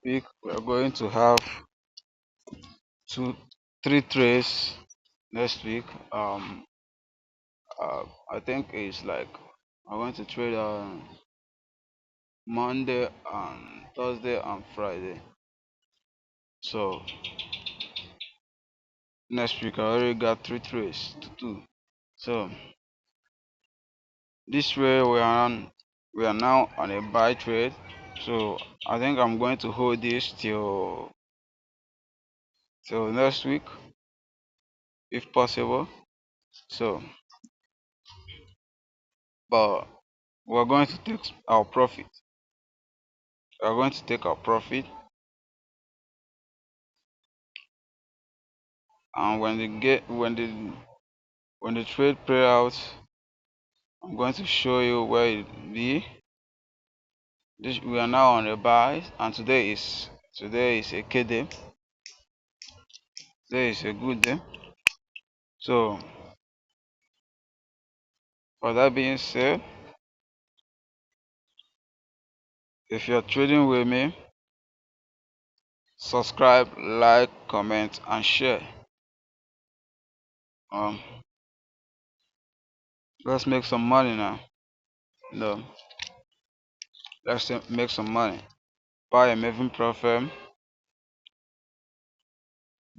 week we are going to have two, three trades next week. I think it's like I want to trade on Monday and Thursday and Friday. So next week I already got three trades to do. So this way we are now on a buy trade. So I think I'm going to hold this till next week if possible. So but we're going to take our profit. We're going to take our profit, and when the trade play out, I'm going to show you where it be. We are now on a buy, and today is a K day. Today is a good day. So for that being said, if you're trading with me, subscribe, like, comment, and share. Um, let's make some money now. No, let's make some money. Buy a Maven Pro firm.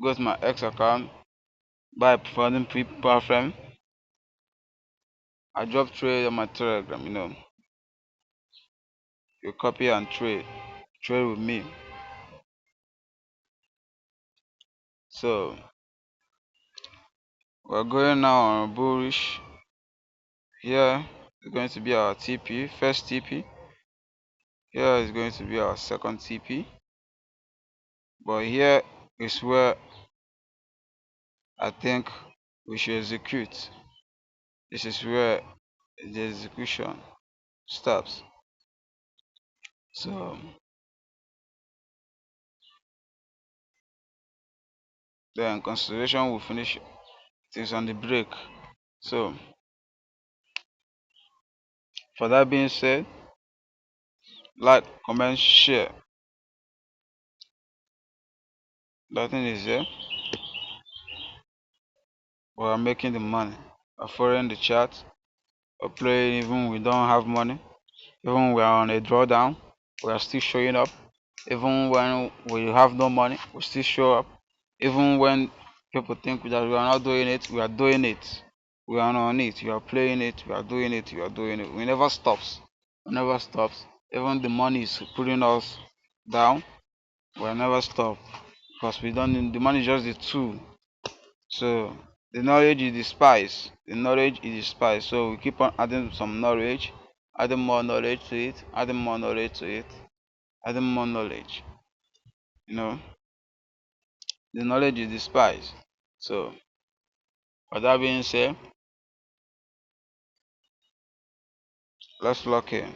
Go to my X account. Buy a performing Pro firm. I drop trade on my Telegram. You copy and trade with me. So we're going now on bullish. Here is going to be our TP, first TP. Here is going to be our second TP. But here is where I think we should execute. This is where the execution stops. So then consideration will finish. It is on the break. So for that being said, like, comment, share. Nothing is there. We are making the money. We're following the chart. We're playing even we don't have money. Even we are on a drawdown, we are still showing up. Even when we have no money, we still show up. Even when people think that we are not doing it, we are doing it. We are on it. We are playing it. We are doing it. We are doing it. We never stops. We never stops. Even the money is putting us down. We never stop because we don't. The money is just the tool. So the knowledge is the spice. The knowledge is the spice. So we keep on adding some knowledge, adding more knowledge to it, adding more knowledge to it, adding more knowledge. You know, the knowledge is the spice. So with that being said, let's lock in.